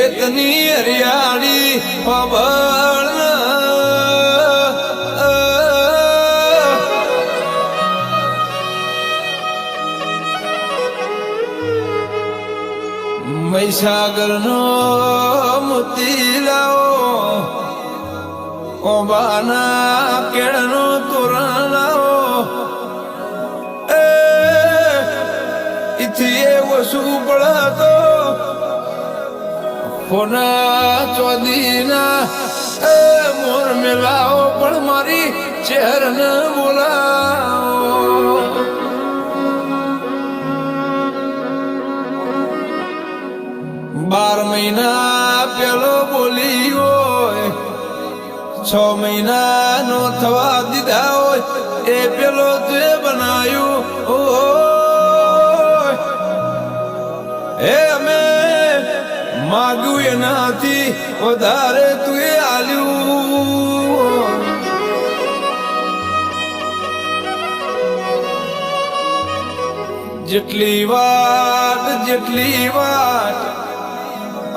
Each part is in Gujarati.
ખેતની હરિયાળી પવન મહીસાગરનો મોતી લાવો ઓબાના કેળનો તોરણ લાવો ઇથી એવો શું પડતો ફોના ચોદીના મોર મેલાવો પણ મારી ચહેરને બોલાવો 12 મહિના પેલો બોલી હોય 6 મહિના નો થવા દીધા હોય એ પેલો તે બનાયું હે અમે માગ્યું એનાથી વધારે તું એ આલ્યું જેટલી વાત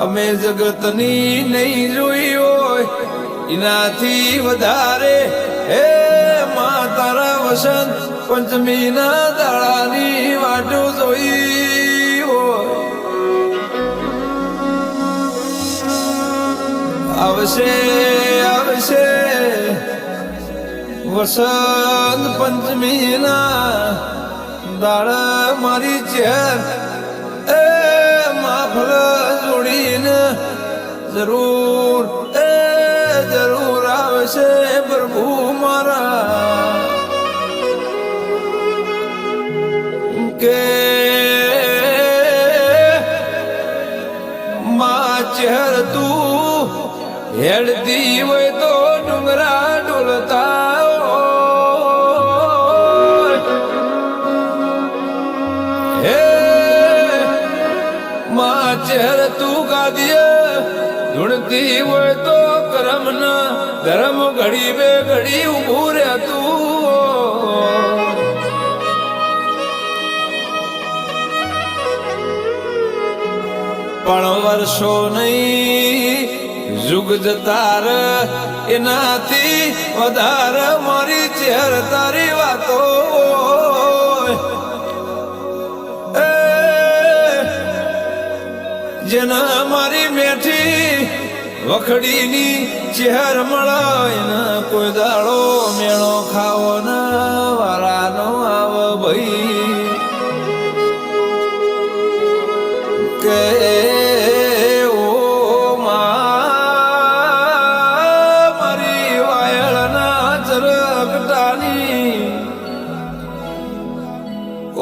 અમે જગતની નહીં જોઈ હોય એનાથી વધારે હે મા તારા વસંત પંચમીના દાડાની વાટો જોઈ હોય આવશે વસંત પંચમીના દાડા મારી ચહેર માફલ જોડીને જરૂર આવશે પ્રભુ મારા કે મા ચહેર તું હેડતી હોય તો ડુંગરા ડોલતા ચહેર તું ગાદીએ ધૂણતી હોય તો કરમ ના ધર્મ ઘડી બે ઘડી ઉભું રહેતું પણ વર્ષો નહીં યુગ જતાર એનાથી વધારે મારી ચહેર તારી વાતો જેના મારી મેઠી વખડીની ચહેર મળે કોઈ દાડો મેળો ખાવો ના વારાનો આવ ભાઈ કે ઓ મારી વાયળના ચરકટાની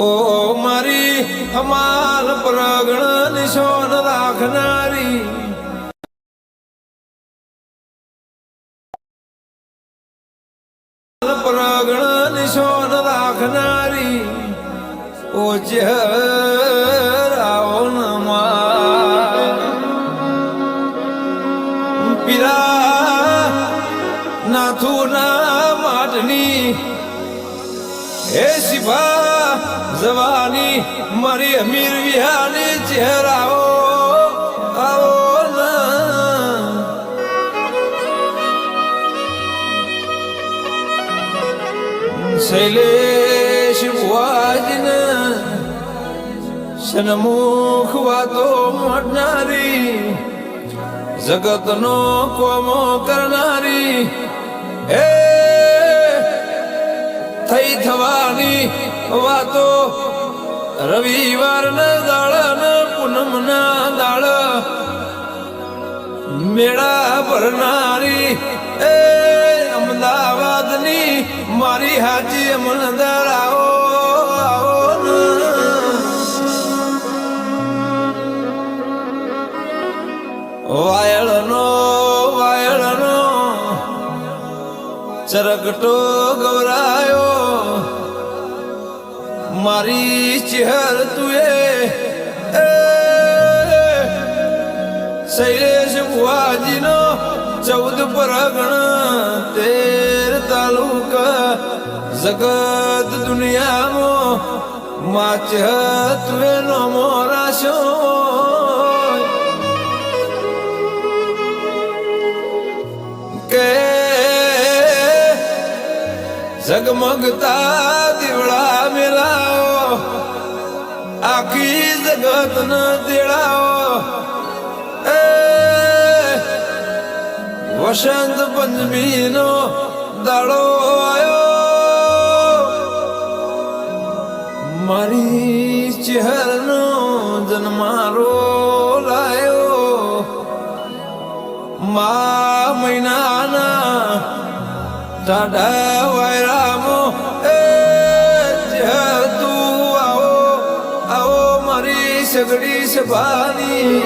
ઓ મારી અમાલ પ્રગણ નિશોન રાખનારી પ્રગણ નિશોન રાખનારી ઓ ચહેરાઓ પીરા નાથુના માટની હે શિફા જવાની મારી અમીર વિહાની ચહેરાઓ આવો શૈલેષ ભુવાજીને સન્મુખ વાતો મળનારી જગતનો કોમો કરનારી હે થઈ થવાની વાતો રવિવારના દાડા ને પૂનમના દાડા મેળા ભરનારી એ અમદાવાદની મારી હાજી અમનદાર આવો વાયળનો ચરકટો ગવરાયો મારી ચહેર તુએ શૈલેષ ભુવાજીનો 14 પરગણ 13 તાલુકા જગત દુનિયામાં મા ચહેર તુએ નો મોરાશો ઝગમગતા દીવડા મેલાઓ આખી જગત ન તેડાઓ એ વસંત પંચમી નો દાડો આયો મારી ચહેર નો જન્મારો લાયો મા મહિનાના ટાઢા વાયરામો એ ચહેર તું આવો આવો મારી સગડી સભાની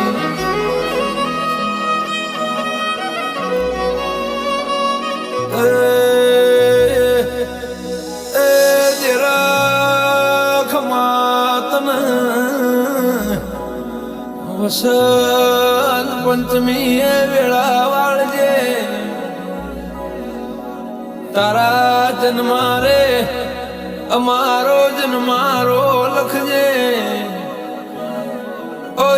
વસંત પંચમી એ વેળા વાળજે તારા જન્મારે અમારો જન્મારો લખજે ઓ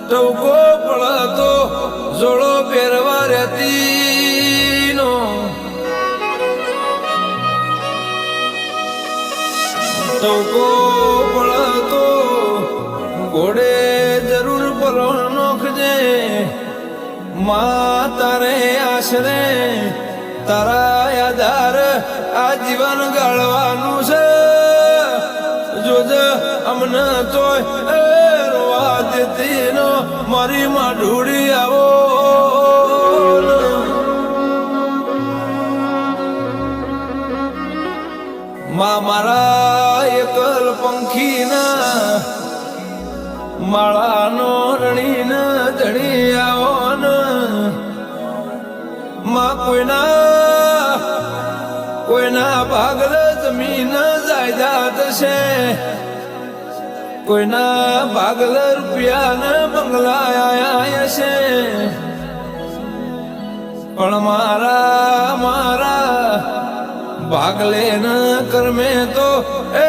ટવકો પડતો જોડો પહેરવા રહેતી નો ટવકો પડતો ઘોડે જરૂર પરોણ નોખજે મા તારે આશરે તારા આધાર આ જીવન ગાળવાનું છે જોજે અમને તોય રોવા દેતી નો મારી માં ઢૂળી આવો મા મારા એકલ પંખીના માળાનો રણીને ધણી આવો ને માં કોઈના ભાગલ જમીન જાયદાદ છે કોઈના ભાગલ રૂપિયા ને બંગલા આયા છે પણ મારા ભાગલે ન કરમે તો એ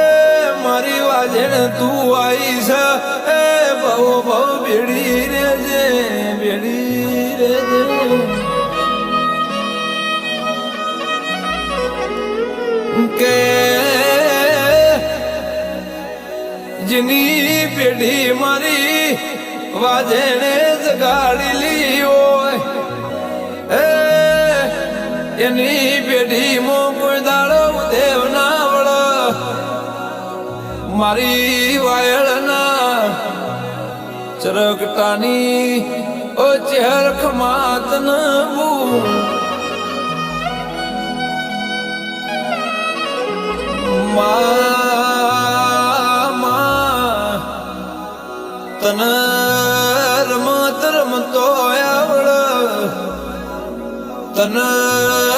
મારી વાજણ તું આઈ છે એ બહુ બહુ બેડી રેજે કે જેની પેઢી મારી વાજણે જગાડી લી હોય એની પેઢી મો કોઈ દાડો દેવ ના વળ મારી વાયળના ચરકટાની ઓ ચહેર ખમાત ન તન રમતો આવડ તન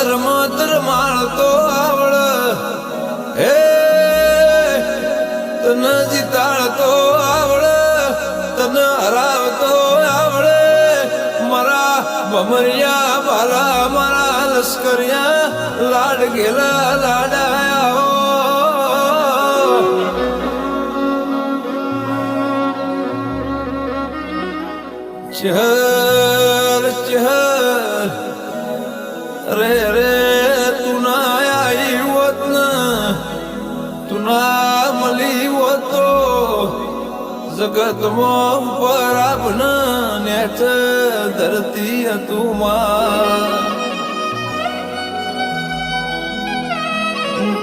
રમત રમાડતો આવડ હે તન જીતાડતો આવડ તન હરાવતો આવડે મારા ભમરિયા બાલા મારા લશ્કરિયા લાડ ગેલા લાડાયા ચહર ચહર રે રે તું ના आई होत न तुना मली होतो जगत पर आपण नेट धरती तुमा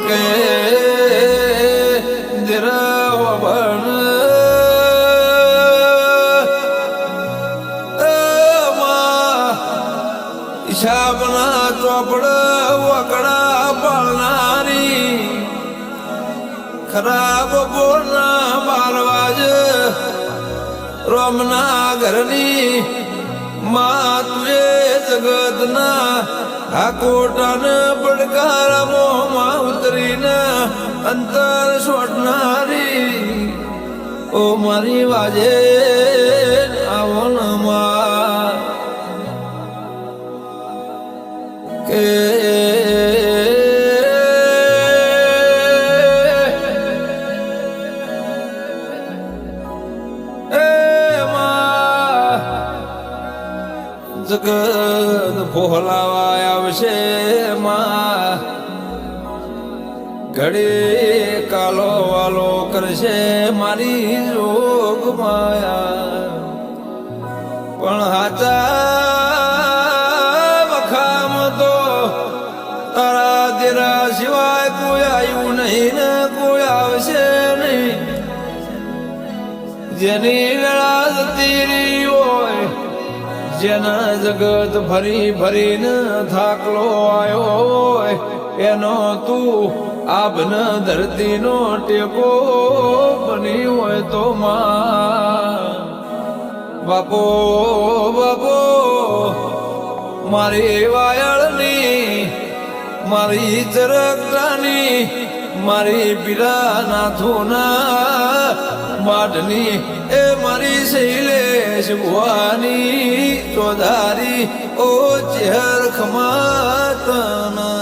के दिरावण હિસાબના ચોપડ વકડા પાળનારી ખરાબ બોલના બારવાજ રોમના ઘરની માં તુએ જગતના હાકોટાને પડકારામાં ઉતરીને અંતર છોડનારી ઓ મારી વાજે આવો ન માં કે જગત દુઃખો હલાવા આવશે માં ઘડી કાલો વાલો કરશે મારી રોગ માયા પણ હાચા વખામ તો તારા દેરા સિવાય કોઈ આવ્યું નહીં ને કોઈ આવશે નહીં જેની વેળા જતી રહી હોય જેના જગત ફરી ફરીને થાકલો આવ્યો હોય એનો તું આબન ધરતીનો ટેકો બની હોય તો માં બાપો બાપો મારી વાયળની મારી ચરકટાની મારી પીડા નાથોના માઢની એ મારી શૈલેષ ભુવાની ચોધારી ઓ ચેહર ખમાતના